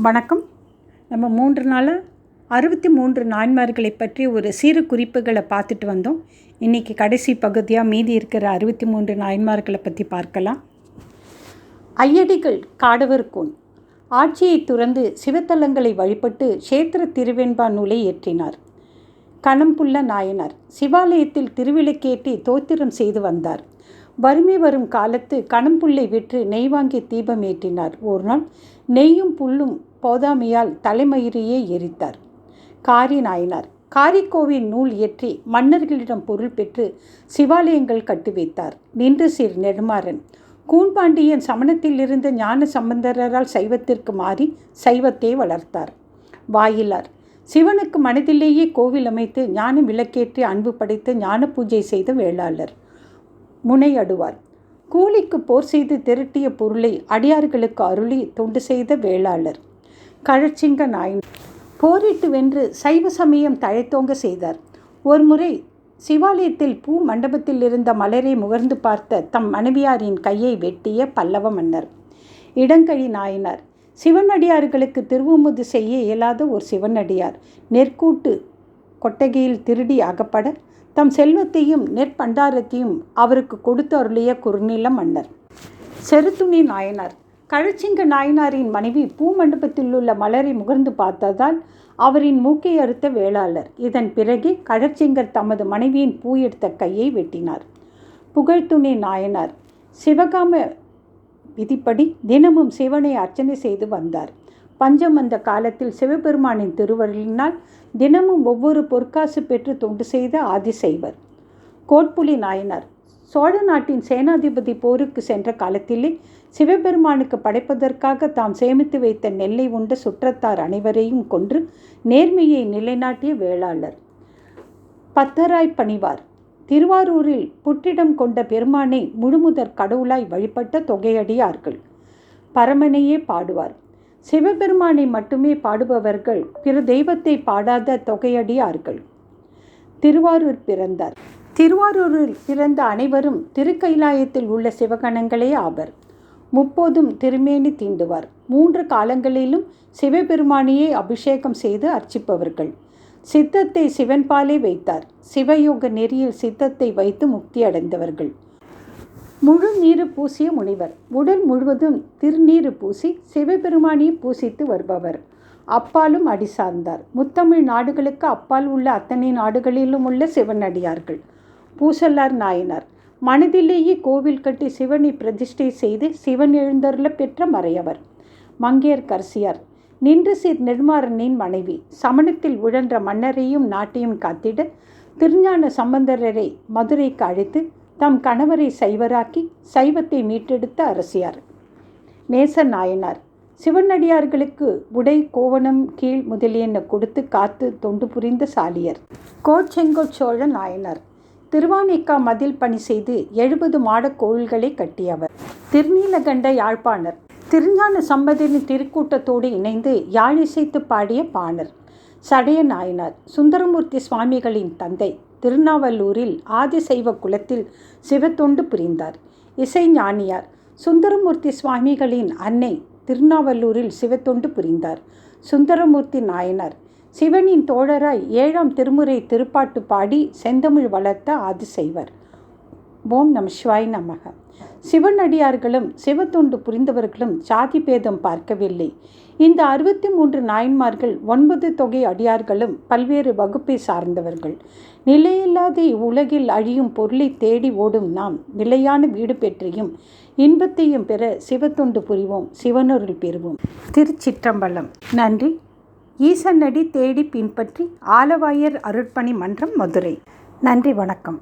வணக்கம். நம்ம 3 நாளாக 63 நாயன்மார்களை பற்றி ஒரு சிறு குறிப்புகளை பார்த்துட்டு வந்தோம். இன்றைக்கி கடைசி பகுதியாக மீதி இருக்கிற 63 நாயன்மார்களை பற்றி பார்க்கலாம். ஐயடிகள் காடவர்கோன் ஆட்சியை துறந்து சிவத்தலங்களை வழிபட்டு க்ஷேத்திர திருவெண்பா நூலை இயற்றினார். கணம்புள்ள நாயனார் சிவாலயத்தில் திருவிளக்கேற்றி தோத்திரம் செய்து வந்தார். வறுமை வரும் காலத்து கணம்புல்லை விற்று நெய் வாங்கி தீபம் ஏற்றினார். ஒரு நாள் நெய்யும் புல்லும் போதாமையால் தலைமயிரையே எரித்தார். காரி நாயனார் காரிக்கோவின் நூல் இயற்றி மன்னர்களிடம் பொருள் பெற்று சிவாலயங்கள் கட்டி வைத்தார். நின்று சீர் நெடுமாறன் கூன்பாண்டியன் சமணத்தில் இருந்த ஞான சம்பந்தரால் சைவத்திற்கு மாறி சைவத்தை வளர்த்தார். வாயிலார் சிவனுக்கு மனதிலேயே கோவில் அமைத்து ஞான விளக்கேற்றி அன்பு படைத்து ஞான பூஜை செய்த வேளாளர். முனையடுவார் கூலிக்கு போர் செய்து திரட்டிய பொருளை அடியார்களுக்கு அருளி தொண்டு செய்த வேளாளர். கழற்சிங்க நாயன் போரிட்டு வென்று சைவ சமயம் தழைத்தோங்க செய்தார். ஒருமுறை சிவாலயத்தில் பூ மண்டபத்தில் இருந்த மலரை முகர்ந்து பார்த்த தம் மனைவியாரின் கையை வெட்டிய பல்லவ மன்னர். இடங்கழி நாயனார் சிவனடியார்களுக்கு திருவுமுது செய்ய இயலாத ஒரு சிவனடியார் நெற்கூட்டு கொட்டகையில் திருடி அகப்பட தம் செல்வத்தையும் நெற்பண்டாரத்தையும் அவருக்கு கொடுத்து அருளிய குறுநில மன்னர். செருத்துணி நாயனார் கழச்சிங்க நாயனாரின் மனைவி பூமண்டபத்தில் உள்ள மலரை முகர்ந்து பார்த்ததால் அவரின் மூக்கை அறுத்த வேளாளர். இதன் பிறகு கழச்சிங்கர் தமது மனைவியின் பூ எடுத்த கையை வெட்டினார். புகழ்துணி நாயனார் சிவகாம விதிப்படி தினமும் சிவனை அர்ச்சனை செய்து வந்தார். பஞ்சம் வந்த காலத்தில் சிவபெருமானின் திருவருளினால் தினமும் ஒவ்வொரு பொற்காசு பெற்று தொண்டு செய்த ஆதிசைவர். கோட்புலி நாயனார் சோழ நாட்டின் சேனாதிபதி போருக்கு சென்ற காலத்திலே சிவபெருமானுக்கு படைப்பதற்காக தாம் சேமித்து வைத்த நெல்லை உண்ட சுற்றத்தார் அனைவரையும் கொன்று நேர்மையை நிலைநாட்டிய வேளாளர். பத்தராய் பணிவார் திருவாரூரில் புற்றிடம் கொண்ட பெருமானை முழுமுதற் கடவுளாய் வழிபட்ட தொகையடியார்கள். பரமனையே பாடுவார் சிவபெருமானை மட்டுமே பாடுபவர்கள் பிற தெய்வத்தை பாடாத தொகையடியார்கள். திருவாரூர் பிறந்தார் திருவாரூரில் பிறந்த அனைவரும் திருக்கைலாயத்தில் உள்ள சிவகணங்களே ஆவர். முப்போதும் திருமேனி தீண்டுவார். 3 காலங்களிலும் சிவபெருமானையே அபிஷேகம் செய்து அர்ச்சிப்பவர்கள். சித்தத்தை சிவன்பாலே வைத்தார். சிவயோக நெறியில் சித்தத்தை வைத்து முக்தி அடைந்தவர்கள். முழு நீரு பூசிய முனிவர் உடல் முழுவதும் திருநீரு பூசி சிவபெருமானியை பூசித்து வருபவர். அப்பாலும் அடி சார்ந்தார். முத்தமிழ் நாடுகளுக்கு அப்பால் உள்ள அத்தனை நாடுகளிலும் உள்ள சிவனடியார்கள். பூசல்லார் நாயனார் மனதிலேயே கோவில் கட்டி சிவனை பிரதிஷ்டை செய்து சிவன் எழுந்தருள பெற்ற மறையவர். மங்கையர்க்கரசியார் நின்று சீர் நெடுமாறனின் மனைவி. சமணத்தில் உழன்ற மன்னரையும் நாட்டையும் காத்திட திருஞான சம்பந்தரரை மதுரைக்கு அழைத்து தம் கணவரை சைவராக்கி சைவத்தை மீட்டெடுத்த அரசியார். நேச நாயனார் சிவனடியார்களுக்கு உடை கோவணம் கீழ் முதலியன கொடுத்து காத்து தொண்டு புரிந்த சாலியர். கோச்செங்கோச்சோழ நாயனார் திருவானைக்கா மதில் பணி செய்து 70 மாடக் கோவில்களை கட்டியவர். திருநீலகண்ட யாழ்ப்பாணர் திருஞான சம்பந்தரின் திருக்கூட்டத்தோடு இணைந்து யாழிசைத்து பாடிய பாணர். சடைய நாயனார் சுந்தரமூர்த்தி சுவாமிகளின் தந்தை. திருநாவலூரில் ஆதிசைவ குலத்தில் சிவத்தொண்டு புரிந்தார். இசை ஞானியார் சுந்தரமூர்த்தி சுவாமிகளின் அன்னை. திருநாவலூரில் சிவத்தொண்டு புரிந்தார். சுந்தரமூர்த்தி நாயனார் சிவனின் தோழராய் 7ஆம் திருமுறை திருப்பாட்டு பாடி செந்தமிழ் வளர்த்த ஆதிசைவர். ஓம் நம சிவாய நமக. சிவனடியார்களும் சிவத்தொண்டு புரிந்தவர்களும் சாதி பேதம் பார்க்கவில்லை. இந்த 63 நாயன்மார்கள் 9 தொகை அடியார்களும் பல்வேறு வகுப்பை சார்ந்தவர்கள். நிலையில்லாத இவ்வுலகில் அழியும் பொருளை தேடி ஓடும் நாம் நிலையான வீடு பெற்றியும் இன்பத்தையும் பெற சிவத்தொண்டு புரிவோம், சிவனருள் பெறுவோம். திருச்சிற்றம்பலம். நன்றி. ஈசனடி தேடி பின்பற்றி ஆலவாயர் அருட்பணி மன்றம், மதுரை. நன்றி, வணக்கம்.